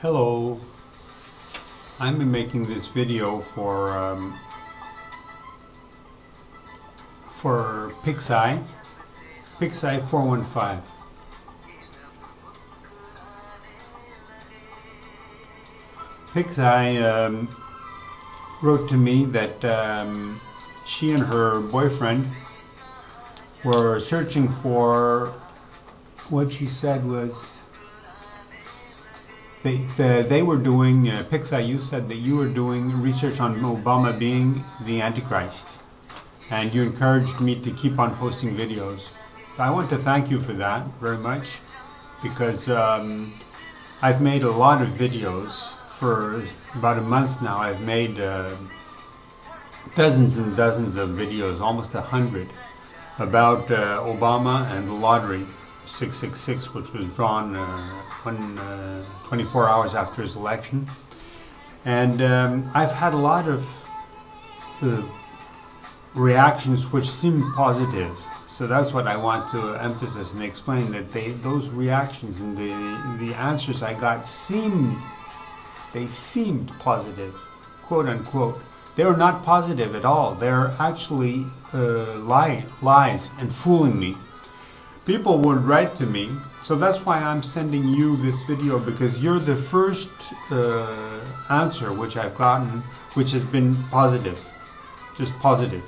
Hello, I'm making this video for pixey415. Pixey wrote to me that she and her boyfriend were searching for, what she said was, they were doing, Pixey, you said that you were doing research on Obama being the Antichrist, and you encouraged me to keep on posting videos. So I want to thank you for that very much, because I've made a lot of videos for about a month now. I've made dozens and dozens of videos, almost 100, about Obama and the lottery 666, which was drawn 24 hours after his election. And I've had a lot of reactions which seem positive. So that's what I want to emphasize and explain, that those reactions and the answers I got seemed positive, quote unquote. They were not positive at all. They're actually lies and fooling me. People would write to me, so that's why I'm sending you this video, because you're the first answer which I've gotten, which has been positive, just positive,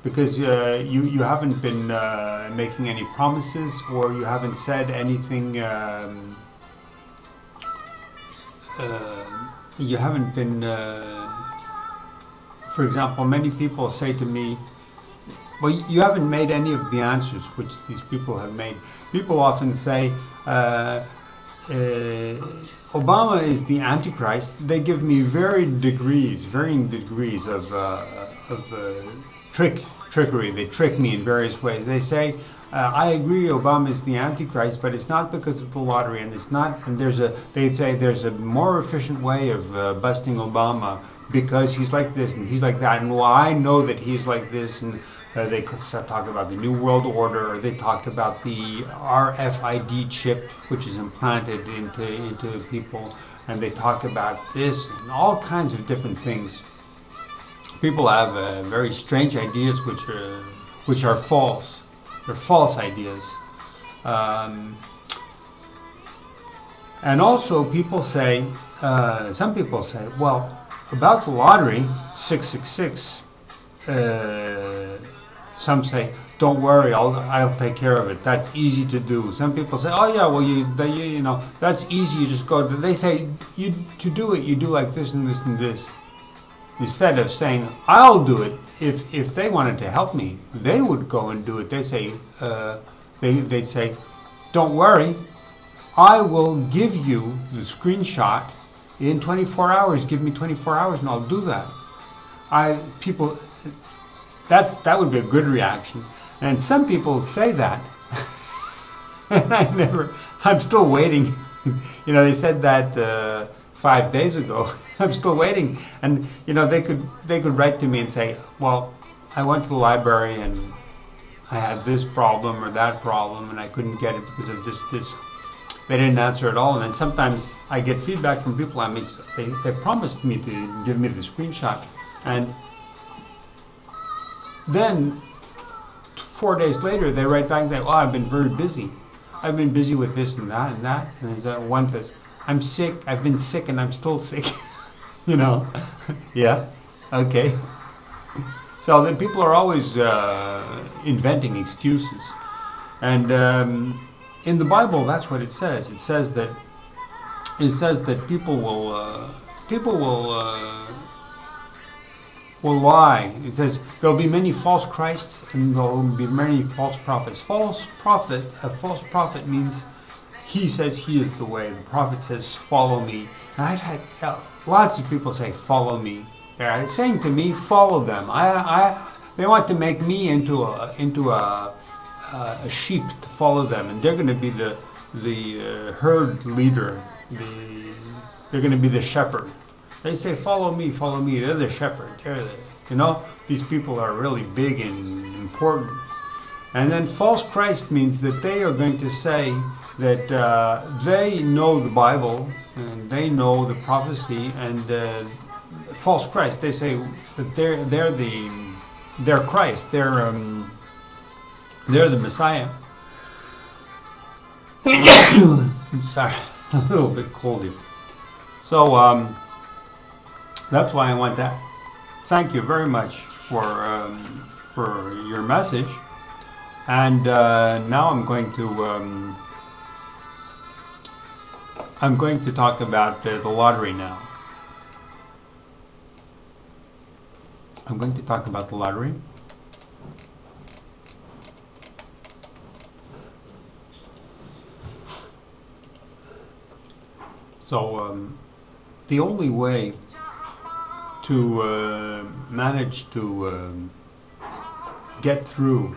because you haven't been making any promises, or you haven't said anything. You haven't been, for example, many people say to me, well, you haven't made any of the answers which these people have made. People often say, Obama is the Antichrist. They give me varying degrees of trickery. They trick me in various ways. They say, I agree, Obama is the Antichrist, but it's not because of the lottery, and it's not. And they'd say there's a more efficient way of busting Obama, because he's like this and he's like that, and well, I know that he's like this, and they talk about the New World Order, or they talked about the RFID chip, which is implanted into people, and they talk about this and all kinds of different things. People have very strange ideas which are false. They're false ideas. And also people say, some people say, well, about the lottery, 666, some say, don't worry, I'll take care of it. That's easy to do. Some people say, oh yeah, well you know, that's easy. You just go. They say to do it, you do like this and this and this. Instead of saying, I'll do it. If they wanted to help me, they would go and do it. They say, they'd say, don't worry, I will give you the screenshot in 24 hours. Give me 24 hours and I'll do that. That would be a good reaction. And some people say that. And I'm still waiting. You know, they said that 5 days ago. I'm still waiting. And you know, they could write to me and say, well, I went to the library and I had this problem or that problem and I couldn't get it because of this. They didn't answer at all. And then sometimes I get feedback from people. I mean, they promised me to give me the screenshot, and then 4 days later they write back that, oh, I've been very busy. I've been busy with this and that and that. And there's that one says, I'm sick. I've been sick and I'm still sick. You know, yeah, okay. So then people are always inventing excuses, and in the Bible, that's what it says. It says that people will lie. It says there'll be many false Christs and there'll be many false prophets. A false prophet means he says he is the way. The prophet says, follow me. And I've had lots of people say, follow me. They're saying to me, follow them. They want to make me into a sheep to follow them, and they're going to be the herd leader. They're going to be the shepherd. They say, follow me, follow me. They're the shepherd. You know, these people are really big and important. And then false Christ means that they are going to say that they know the Bible and they know the prophecy and false Christ. They say that they're Christ. They're the Messiah. Sorry, a little bit cold here. So that's why I want that. Thank you very much for your message. And now I'm going to talk about the lottery now. I'm going to talk about the lottery. So the only way to manage to get through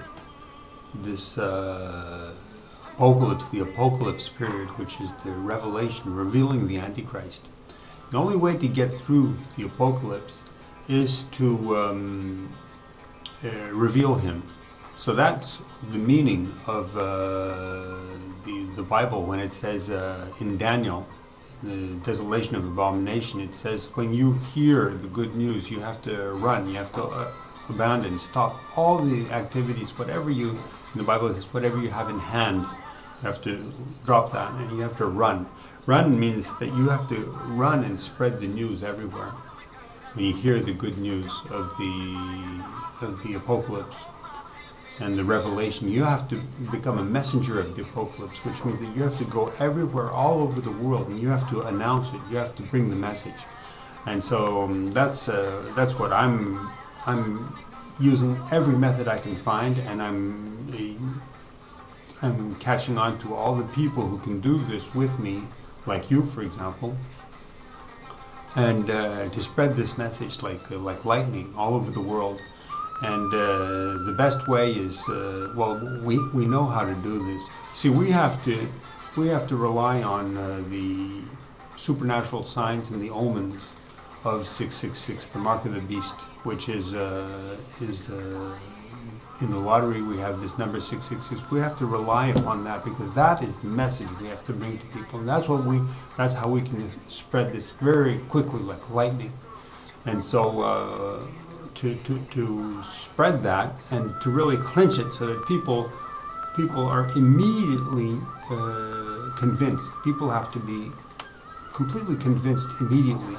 this apocalypse, the apocalypse period, which is the revelation, revealing the Antichrist. The only way to get through the apocalypse is to reveal him. So that's the meaning of the Bible when it says in Daniel, the desolation of abomination, it says when you hear the good news, you have to run, you have to abandon, stop all the activities, whatever you, in the Bible it says, whatever you have in hand, you have to drop that and you have to run. Run means that you have to run and spread the news everywhere. When you hear the good news of the apocalypse and the revelation, you have to become a messenger of the apocalypse, which means that you have to go everywhere, all over the world, and you have to announce it. You have to bring the message. And so that's what I'm using every method I can find, and I'm catching on to all the people who can do this with me, like you, for example, and to spread this message like lightning all over the world. And the best way is, well, we know how to do this. See, we have to rely on the supernatural signs and the omens of 666, the mark of the beast, which is in the lottery we have this number 666. We have to rely upon that because that is the message we have to bring to people, and that's how we can spread this very quickly like lightning. And so to spread that and to really clinch it so that people are immediately convinced. People have to be completely convinced immediately.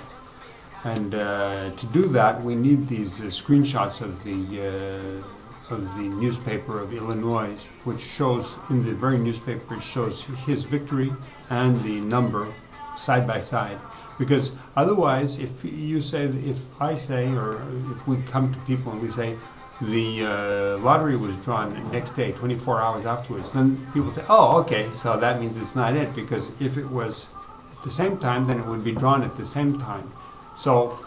And to do that, we need these screenshots of the newspaper of Illinois, which shows, in the very newspaper, it shows his victory and the number side by side. Because otherwise, if I say, or if we come to people and we say, the lottery was drawn next day, 24 hours afterwards, then people say, oh, okay, so that means it's not it, because if it was at the same time, then it would be drawn at the same time. So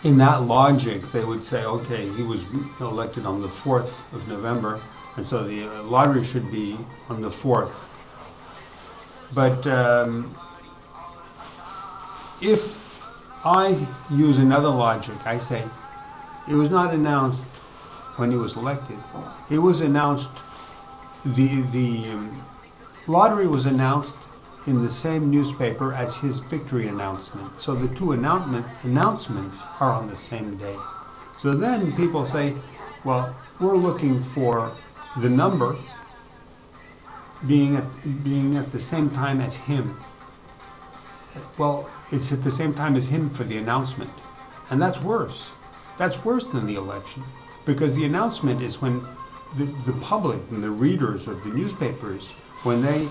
in that logic, they would say, okay, he was elected on the 4th of November, and so the lottery should be on the 4th. But if I use another logic, I say, it was not announced when he was elected. It was announced, the lottery was announced in the same newspaper as his victory announcement. So the two announcements are on the same day. So then people say, well, we're looking for the number being at the same time as him. Well, it's at the same time as him for the announcement. And that's worse. That's worse than the election. Because the announcement is when the public and the readers of the newspapers, when they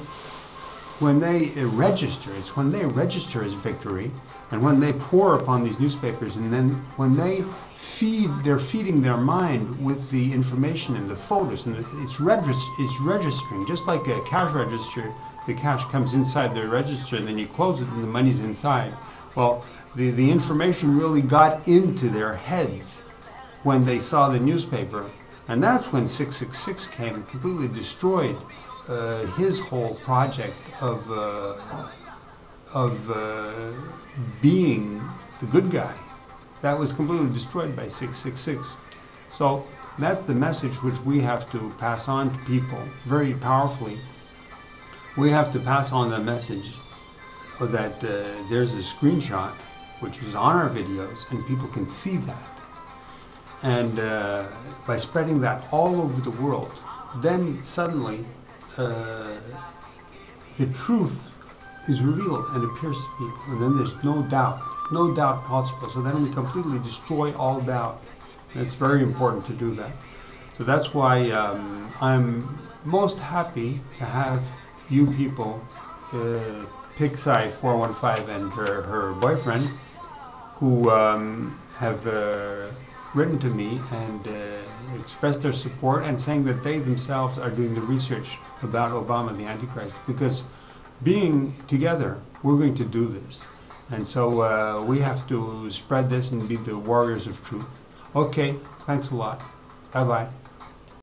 register, it's when they register his victory, and when they pour upon these newspapers, and then when they're feeding their mind with the information and the photos, and it's registering, just like a cash register. The cash comes inside the register, and then you close it, and the money's inside. Well, the information really got into their heads when they saw the newspaper, and that's when 666 came and completely destroyed his whole project of being the good guy. That was completely destroyed by 666. So that's the message which we have to pass on to people very powerfully. We have to pass on the message or that there's a screenshot which is on our videos and people can see that. And by spreading that all over the world, then suddenly the truth is revealed and appears to people, and then there's no doubt possible. So then we completely destroy all doubt. And it's very important to do that. So that's why I'm most happy to have you people, pixey415 and her boyfriend, who have written to me and expressed their support and saying that they themselves are doing the research about Obama the Antichrist, because being together we're going to do this, and so we have to spread this and be the warriors of truth. Okay, thanks a lot. Bye bye.